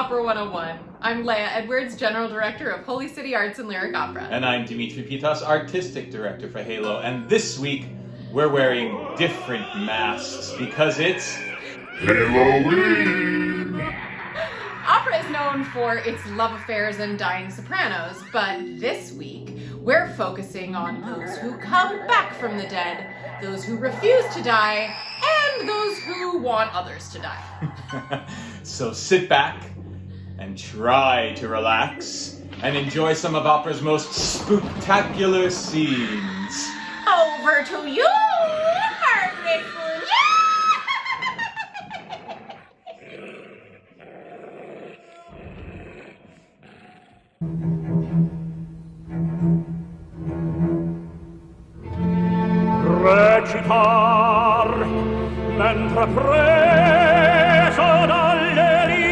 Opera 101. I'm Leah Edwards, General Director of Holy City Arts and Lyric Opera. And I'm Dimitri Pitas, Artistic Director for HALO. And this week, we're wearing different masks because it's HALO-ween! Opera is known for its love affairs and dying sopranos, but this week, we're focusing on those who come back from the dead, those who refuse to die, and those who want others to die. So sit back and try to relax and enjoy some of opera's most spook-tacular scenes. Over to you, Hartnett. Recitar mentre preso dal delirio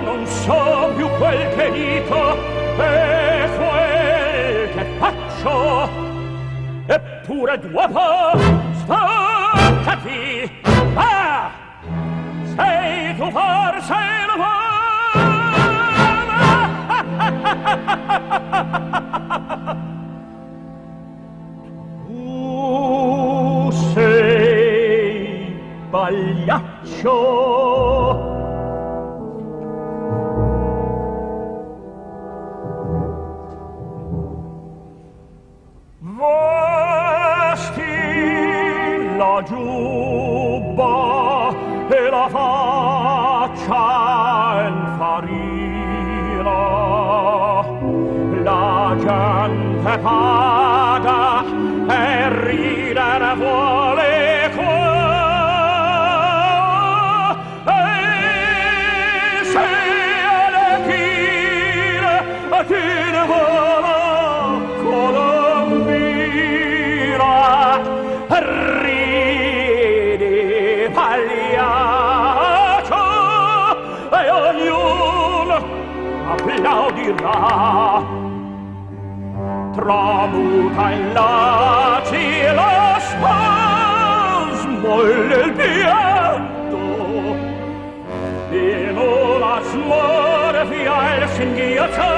non so più quel che dico e quel che faccio, eppure d'uopo staccati. Ah! Sei tu forse l'uomo? Tu sei pagliaccio. Vesti la giubba e la faccia in farina, la gente paga e ridere vuole qua, e se alle chine ti ne vola colombina, ridi pagliaccio e ognuno applaudirà. Tramuta in laci lo spasmo e il pianto, in una smorfia il singhiozzo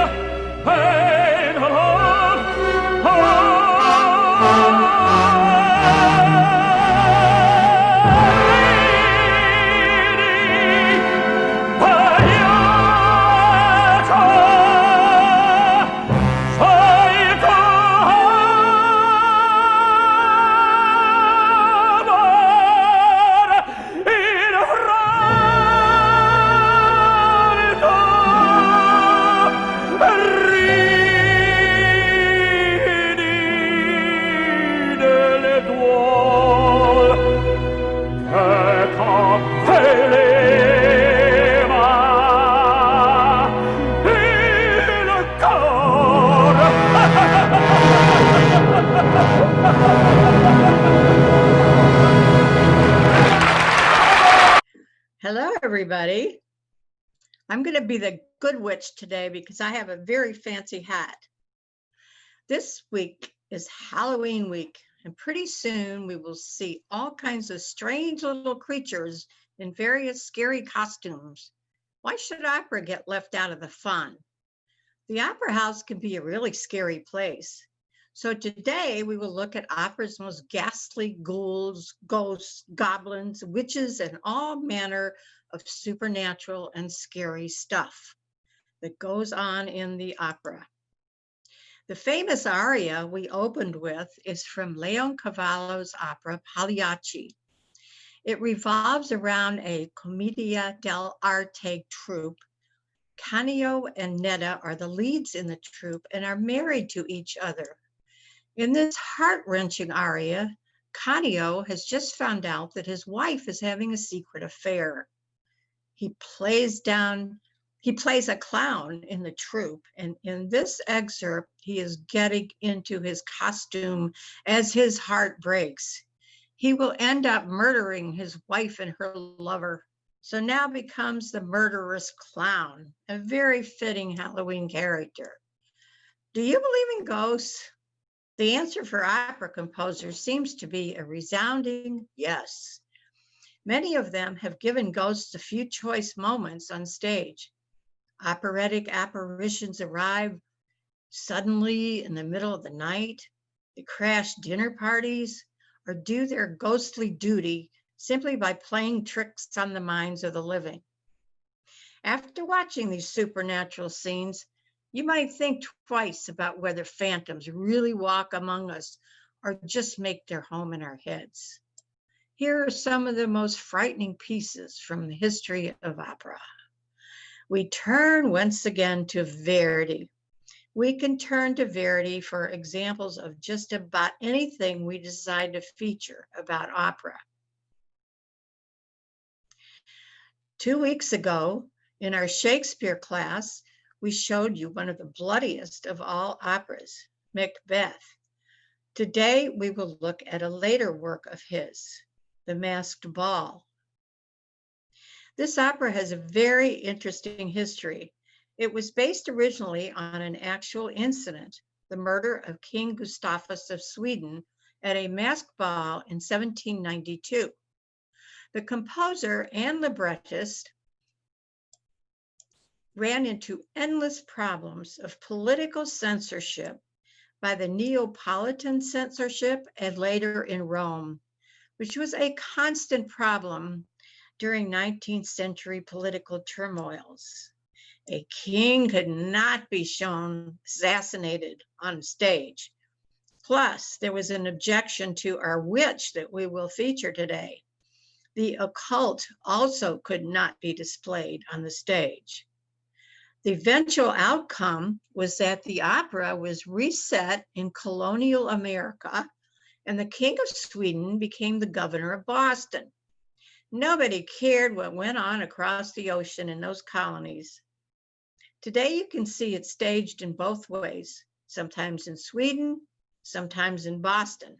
e Hello, everybody. I'm going to be the good witch today because I have a very fancy hat. This week is Halloween week, and pretty soon we will see all kinds of strange little creatures in various scary costumes. Why should opera get left out of the fun? The opera house can be a really scary place. So today we will look at opera's most ghastly ghouls, ghosts, goblins, witches, and all manner of supernatural and scary stuff that goes on in the opera. The famous aria we opened with is from Leoncavallo's opera Pagliacci. It revolves around a commedia dell'arte troupe. Canio and Netta are the leads in the troupe and are married to each other. In this heart-wrenching aria, Canio has just found out that his wife is having a secret affair. He plays a clown in the troupe, and in this excerpt, he is getting into his costume as his heart breaks. He will end up murdering his wife and her lover, so now becomes the murderous clown, a very fitting Halloween character. Do you believe in ghosts? The answer for opera composers seems to be a resounding yes. Many of them have given ghosts a few choice moments on stage. Operatic apparitions arrive suddenly in the middle of the night. They crash dinner parties or do their ghostly duty simply by playing tricks on the minds of the living. After watching these supernatural scenes, you might think twice about whether phantoms really walk among us or just make their home in our heads. Here are some of the most frightening pieces from the history of opera. We turn once again to Verdi. We can turn to Verdi for examples of just about anything we decide to feature about opera. 2 weeks ago, in our Shakespeare class, we showed you one of the bloodiest of all operas, Macbeth. Today, we will look at a later work of his, The Masked Ball. This opera has a very interesting history. It was based originally on an actual incident, the murder of King Gustavus of Sweden at a masked ball in 1792. The composer and librettist ran into endless problems of political censorship by the Neapolitan censorship and later in Rome, which was a constant problem during 19th century political turmoils. A king could not be shown assassinated on stage. Plus, there was an objection to our witch that we will feature today. The occult also could not be displayed on the stage. The eventual outcome was that the opera was reset in colonial America, and the King of Sweden became the governor of Boston. Nobody cared what went on across the ocean in those colonies. Today, you can see it staged in both ways, sometimes in Sweden, sometimes in Boston.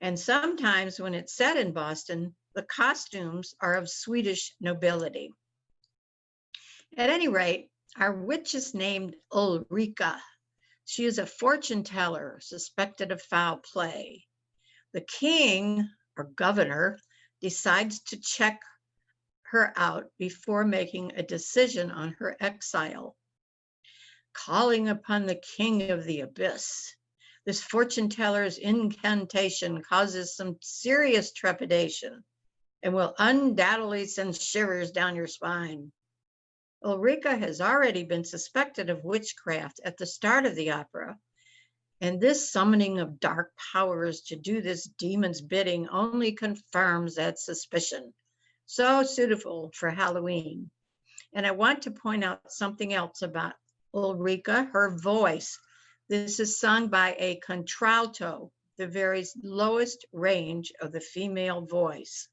And sometimes when it's set in Boston, the costumes are of Swedish nobility. At any rate, our witch is named Ulrika. She is a fortune teller suspected of foul play. The king, or governor, decides to check her out before making a decision on her exile. Calling upon the king of the abyss, this fortune teller's incantation causes some serious trepidation and will undoubtedly send shivers down your spine. Ulrika has already been suspected of witchcraft at the start of the opera, and this summoning of dark powers to do this demon's bidding only confirms that suspicion. So suitable for Halloween. And I want to point out something else about Ulrika, her voice. This is sung by a contralto, the very lowest range of the female voice.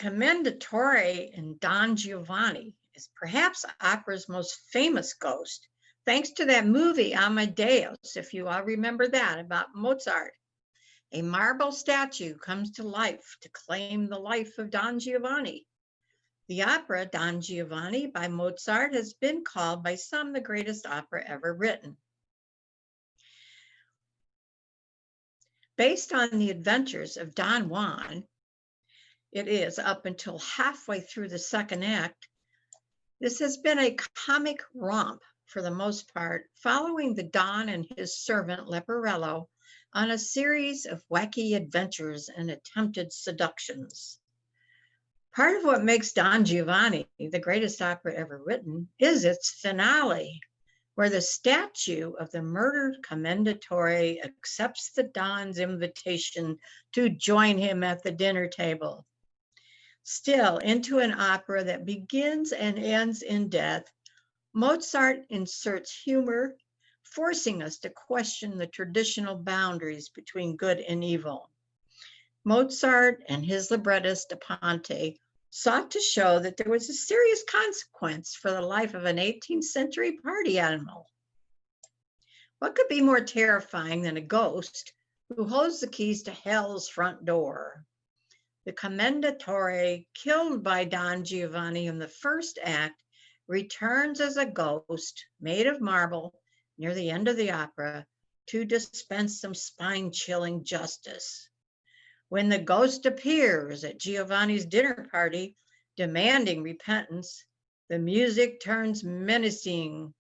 Commendatore in Don Giovanni is perhaps opera's most famous ghost, thanks to that movie Amadeus, if you all remember that, about Mozart. A marble statue comes to life to claim the life of Don Giovanni. The opera Don Giovanni by Mozart has been called by some the greatest opera ever written. Based on the adventures of Don Juan, it is up until halfway through the second act. This has been a comic romp for the most part, following the Don and his servant Leporello on a series of wacky adventures and attempted seductions. Part of what makes Don Giovanni the greatest opera ever written is its finale, where the statue of the murdered Commendatore accepts the Don's invitation to join him at the dinner table. Still, into an opera that begins and ends in death, Mozart inserts humor, forcing us to question the traditional boundaries between good and evil. Mozart and his librettist Ponte sought to show that there was a serious consequence for the life of an 18th century party animal. What could be more terrifying than a ghost who holds the keys to hell's front door? The Commendatore, killed by Don Giovanni in the first act, returns as a ghost made of marble near the end of the opera to dispense some spine-chilling justice. When the ghost appears at Giovanni's dinner party, demanding repentance, the music turns menacing.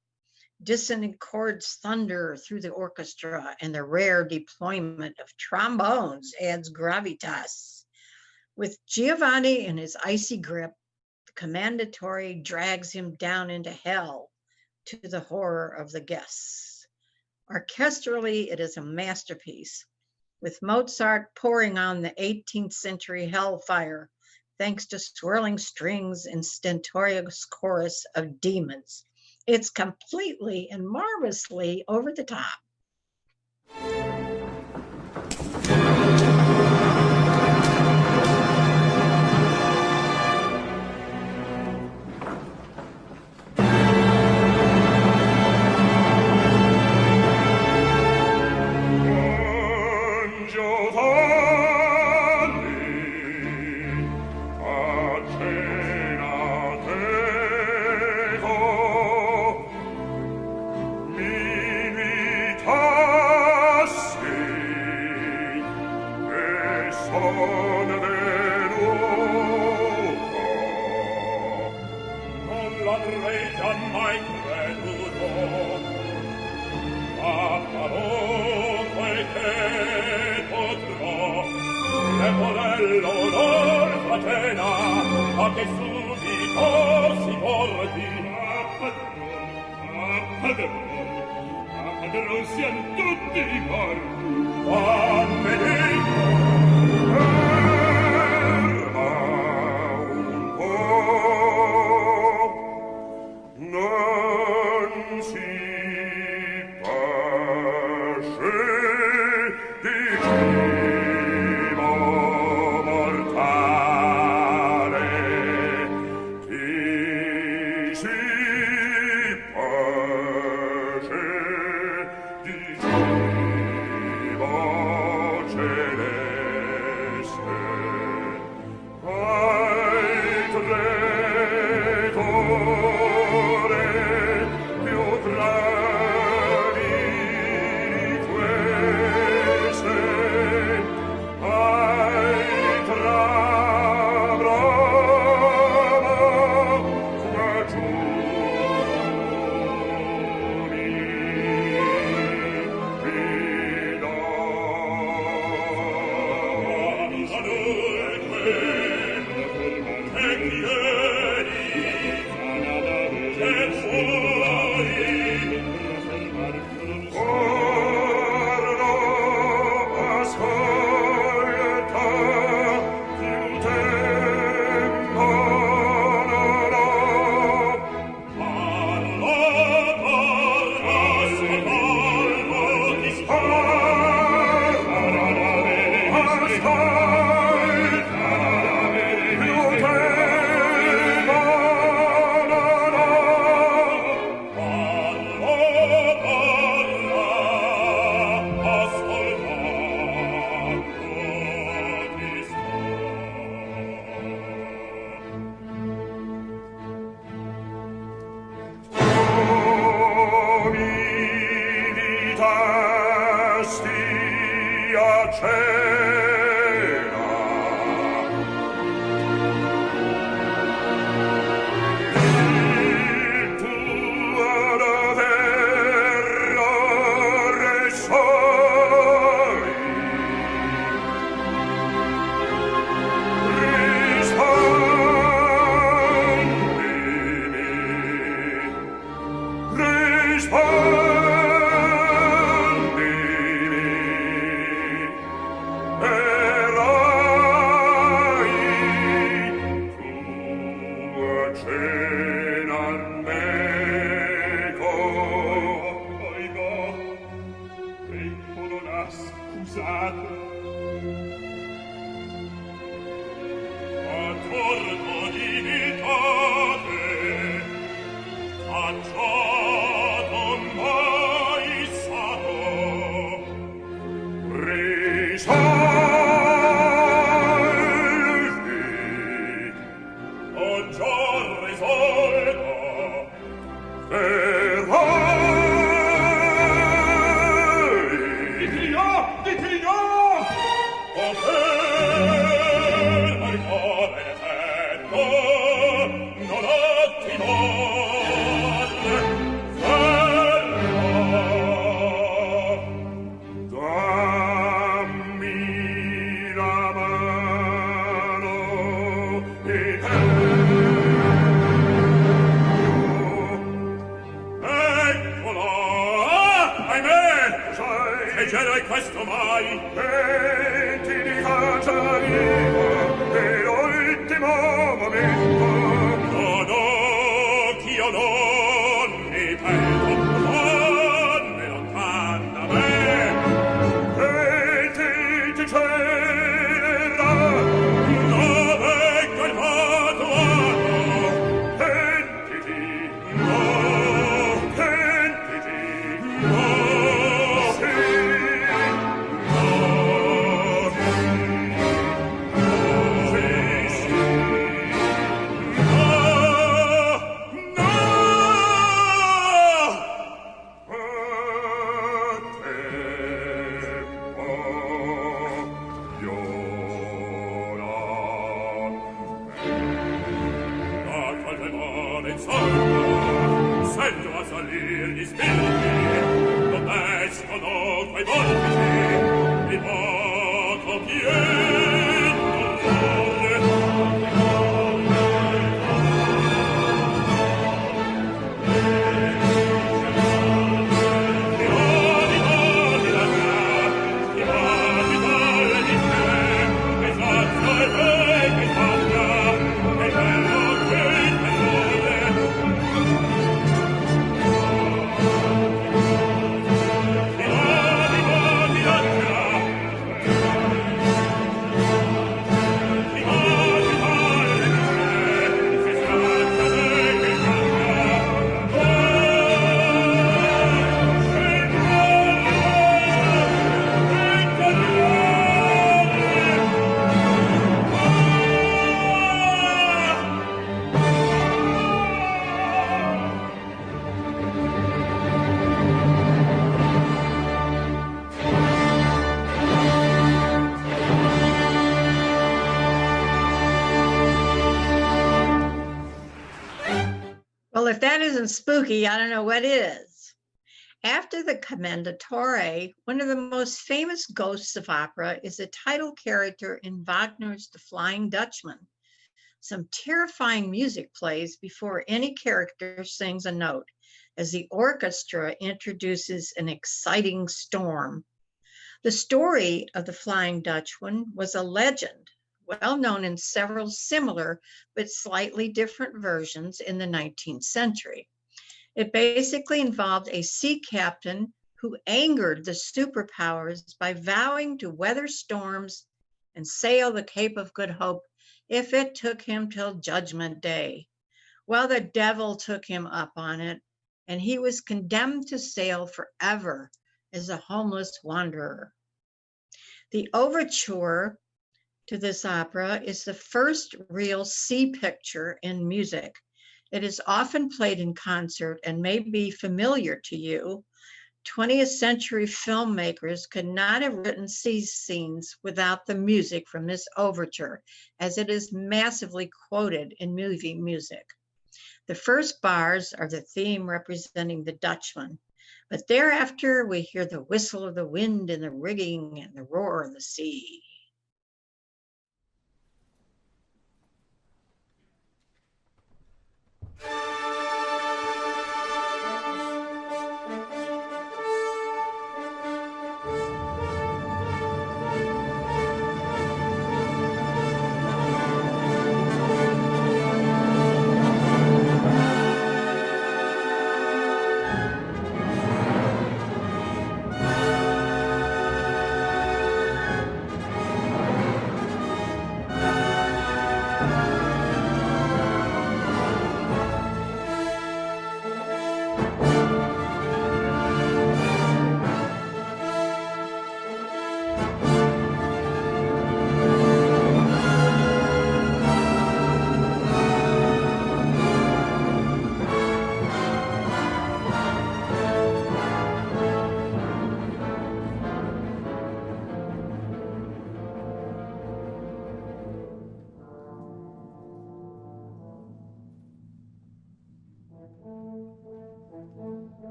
Dissonant chords thunder through the orchestra, and the rare deployment of trombones adds gravitas. With Giovanni in his icy grip, the Commendatore drags him down into hell, to the horror of the guests. Orchestrally, it is a masterpiece, with Mozart pouring on the 18th century hellfire, thanks to swirling strings and stentorious chorus of demons. It's completely and marvelously over the top. leggerei questo mai. Venti di caccia viva, e l'ultimo momento. Non occhio non mi perdo, non me lontan da me. Venti ti celera, dove calvato hanno. Pentiti, no, pentiti, no, sì, no, sì, sì, no, no. Sento a salir gli spiriti, non escono quei vortici, mi poco pieno l'ore. Ti odi la mia, ti odi dalle di te, e sazzo e me che spagna, e bello che il pellone. Well, if that isn't spooky, I don't know what is. After the Commendatore, one of the most famous ghosts of opera is a title character in Wagner's The Flying Dutchman. Some terrifying music plays before any character sings a note, as the orchestra introduces an exciting storm. The story of The Flying Dutchman was a legend, well known in several similar but slightly different versions in the 19th century. It basically involved a sea captain who angered the superpowers by vowing to weather storms and sail the Cape of Good Hope if it took him till Judgment Day. Well, the devil took him up on it, and he was condemned to sail forever as a homeless wanderer. The overture to this opera is the first real sea picture in music. It is often played in concert and may be familiar to you. 20th century filmmakers could not have written sea scenes without the music from this overture, as it is massively quoted in movie music. The first bars are the theme representing the Dutchman, but thereafter we hear the whistle of the wind in the rigging and the roar of the sea.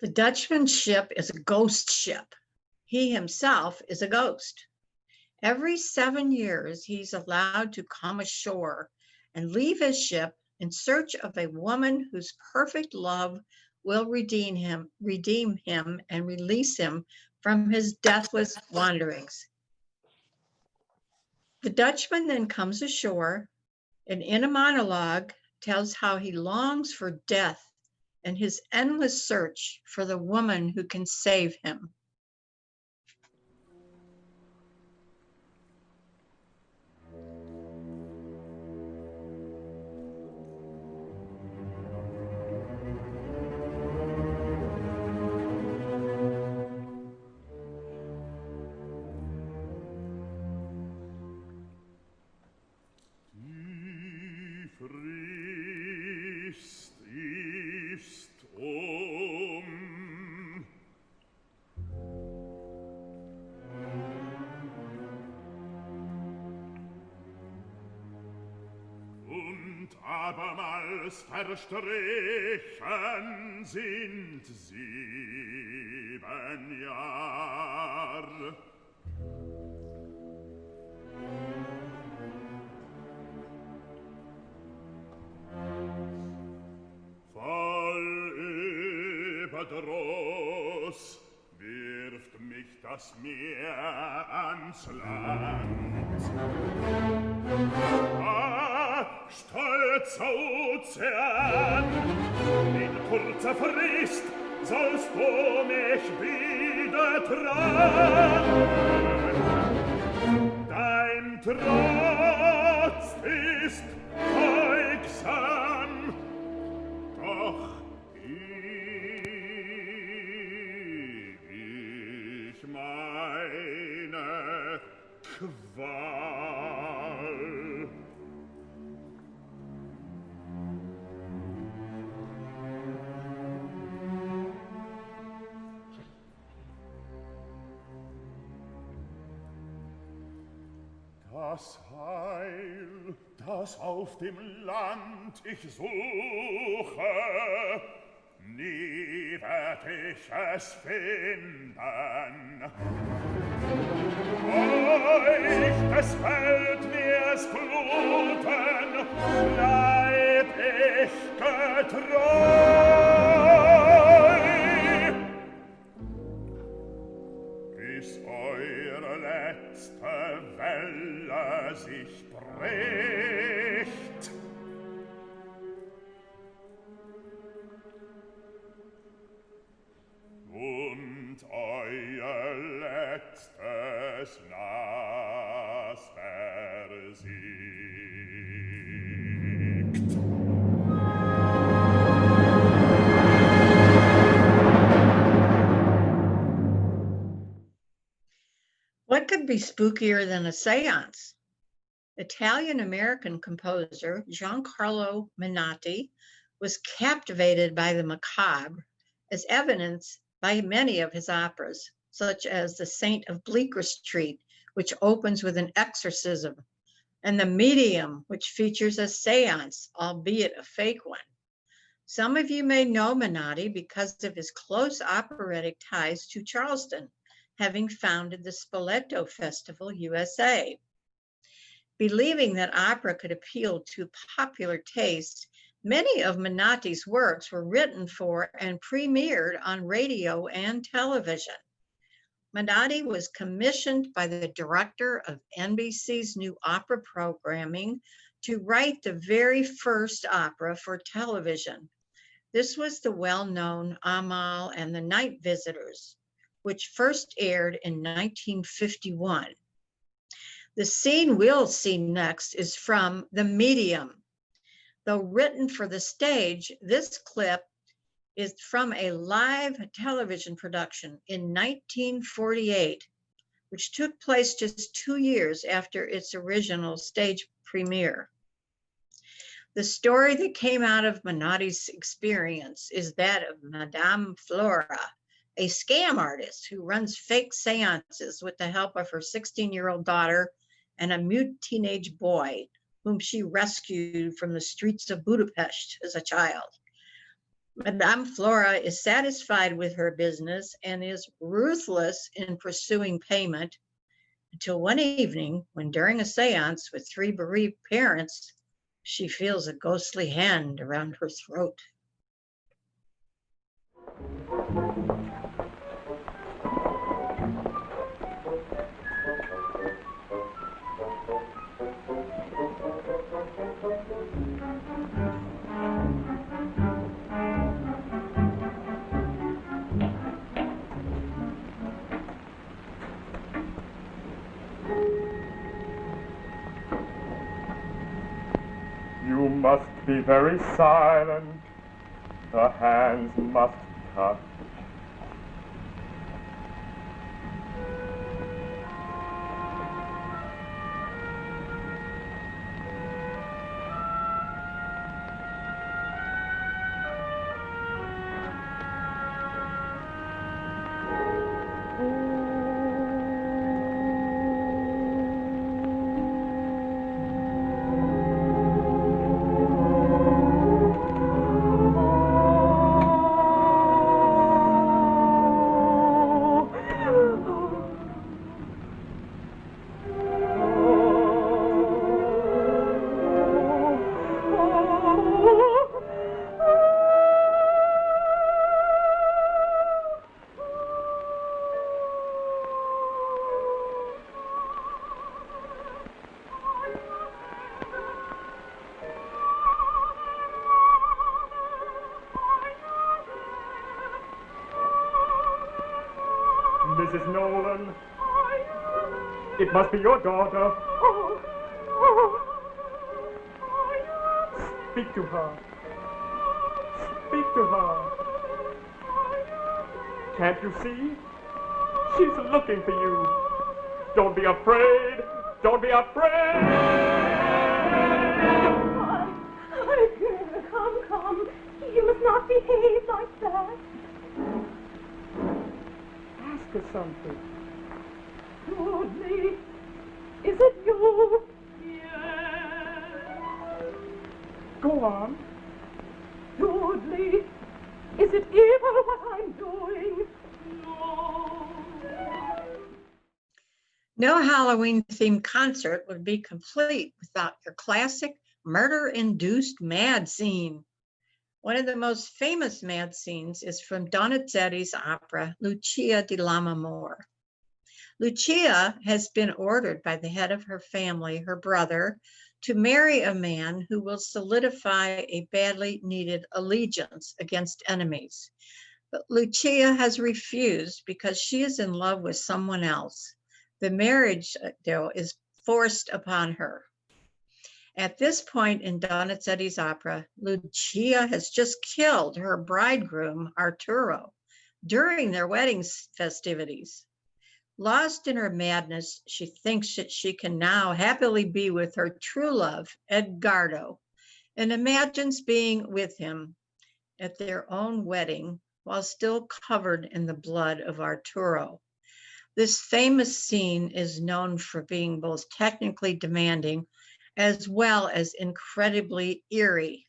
The Dutchman's ship is a ghost ship. He himself is a ghost. Every 7 years, he's allowed to come ashore and leave his ship in search of a woman whose perfect love will redeem him and release him from his deathless wanderings. The Dutchman then comes ashore and in a monologue tells how he longs for death and his endless search for the woman who can save him. Abermals verstrichen sind 7 Jahr. Voll Überdruss wirft mich das Meer ans Land. Stolzer Ozean, in kurzer Frist sollst du mich wieder tragen. Dein Trotz ist beugsam, doch ich meine Qual. Das Heil, das auf dem Land ich suche, nie werd ich es finden. Euch des Weltmeers Bluten bleib ich getreu, bis eure letzte Welle sich bricht. Und euer letztes Nass versiegt. What could be spookier than a seance? Italian-American composer Giancarlo Menotti was captivated by the macabre, as evidenced by many of his operas, such as The Saint of Bleecker Street, which opens with an exorcism, and The Medium, which features a seance, albeit a fake one. Some of you may know Menotti because of his close operatic ties to Charleston, having founded the Spoleto Festival USA. Believing that opera could appeal to popular taste, many of Menotti's works were written for and premiered on radio and television. Menotti was commissioned by the director of NBC's new opera programming to write the very first opera for television. This was the well-known Amal and the Night Visitors, which first aired in 1951. The scene we'll see next is from The Medium. Though written for the stage, this clip is from a live television production in 1948, which took place just 2 years after its original stage premiere. The story that came out of Menotti's experience is that of Madame Flora, a scam artist who runs fake seances with the help of her 16-year-old daughter and a mute teenage boy whom she rescued from the streets of Budapest as a child. Madame Flora is satisfied with her business and is ruthless in pursuing payment. until one evening when during a seance with 3 bereaved parents, she feels a ghostly hand around her throat. You must be very silent. The hands must touch. Mrs. Nolan, it must be your daughter. Speak to her. Speak to her. Can't you see? She's looking for you. Don't be afraid. Don't be afraid. Come. You must not behave like that. Ask her something. Dudley, is it you? Go on. Dudley, is it evil what I'm doing? No Halloween-themed concert would be complete without your classic murder-induced mad scene. One of the most famous mad scenes is from Donizetti's opera, Lucia di Lammermoor. Lucia has been ordered by the head of her family, her brother, to marry a man who will solidify a badly needed allegiance against enemies. But Lucia has refused because she is in love with someone else. The marriage, though, is forced upon her. At this point in Donizetti's opera, Lucia has just killed her bridegroom, Arturo, during their wedding festivities. Lost in her madness, she thinks that she can now happily be with her true love, Edgardo, and imagines being with him at their own wedding while still covered in the blood of Arturo. This famous scene is known for being both technically demanding as well as incredibly eerie.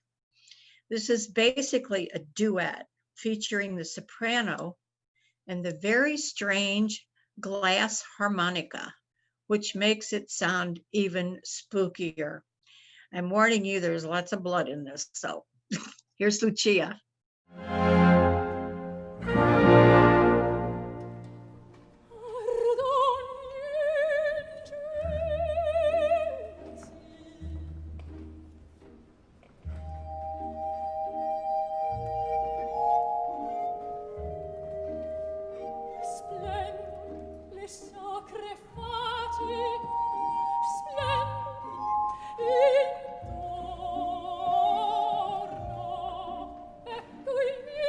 This is basically a duet featuring the soprano and the very strange glass harmonica, which makes it sound even spookier. I'm warning you, there's lots of blood in this, so here's Lucia. Intorno, ecco il mio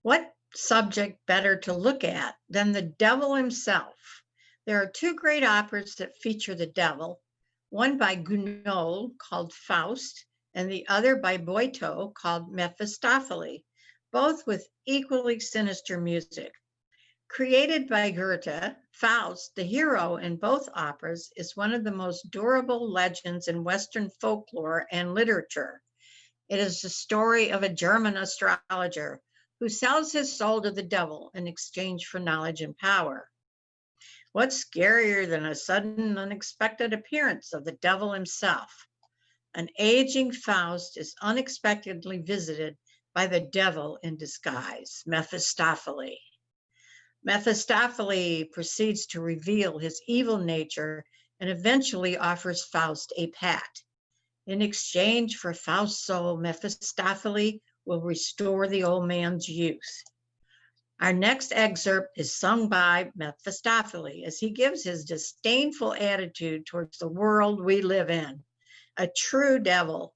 What subject better to look at than the devil himself? There are two great operas that feature the devil, one by Gounod called Faust, and the other by Boito called Mephistopheles, both with equally sinister music. Created by Goethe, Faust, the hero in both operas, is one of the most durable legends in Western folklore and literature. It is the story of a German astrologer who sells his soul to the devil in exchange for knowledge and power. What's scarier than a sudden, unexpected appearance of the devil himself? An aging Faust is unexpectedly visited by the devil in disguise, Mephistopheles. Mephistopheles proceeds to reveal his evil nature and eventually offers Faust a pact. In exchange for Faust's soul, Mephistopheles will restore the old man's youth. Our next excerpt is sung by Mephistopheles as he gives his disdainful attitude towards the world we live in. A true devil.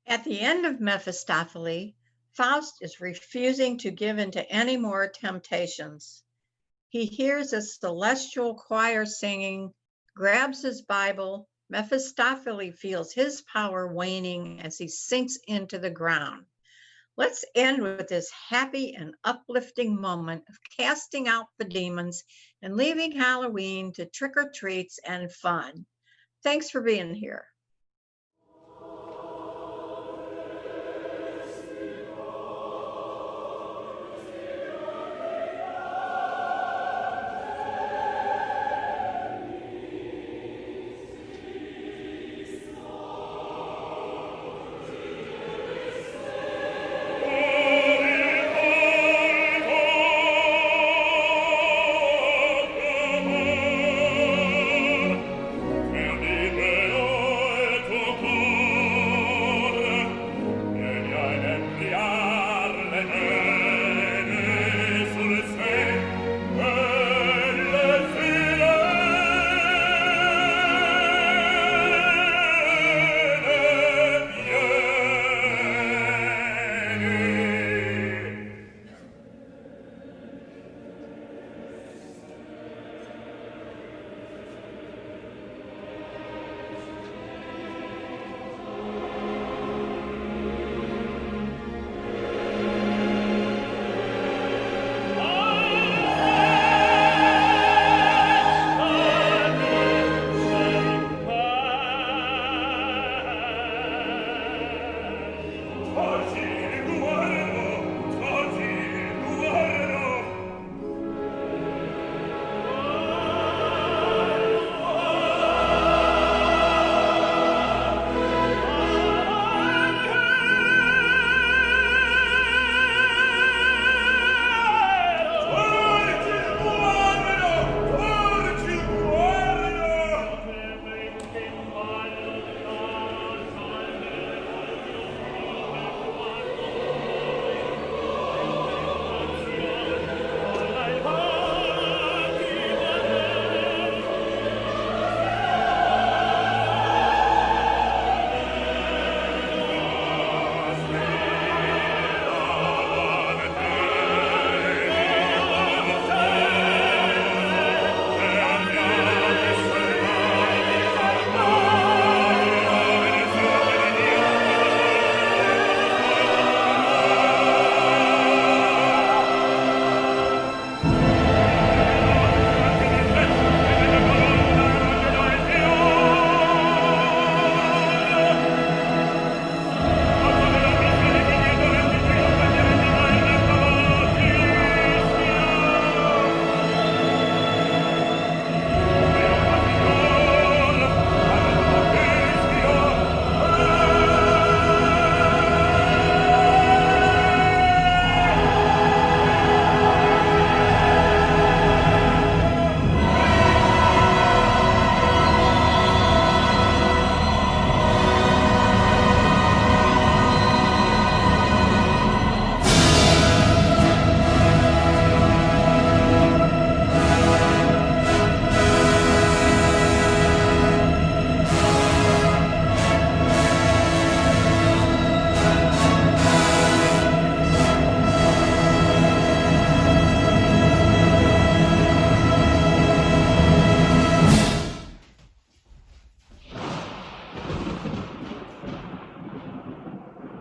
At the end of Mephistopheles, Faust is refusing to give in to any more temptations. He hears a celestial choir singing, grabs his Bible. Mephistopheles feels his power waning as he sinks into the ground. Let's end with this happy and uplifting moment of casting out the demons and leaving Halloween to trick-or-treats and fun. Thanks for being here.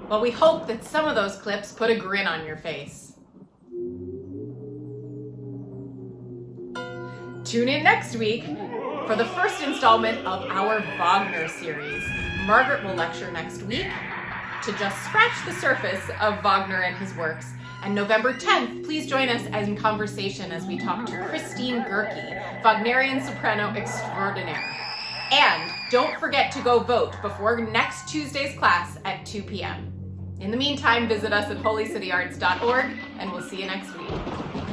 Well, we hope that some of those clips put a grin on your face. Tune in next week for the first installment of our Wagner series. Margaret will lecture next week to just scratch the surface of Wagner and his works. And November 10th, please join us in conversation as we talk to Christine Gerke, Wagnerian soprano extraordinaire. And don't forget to go vote before next Tuesday's class at 2 p.m. In the meantime, visit us at holycityarts.org, and we'll see you next week.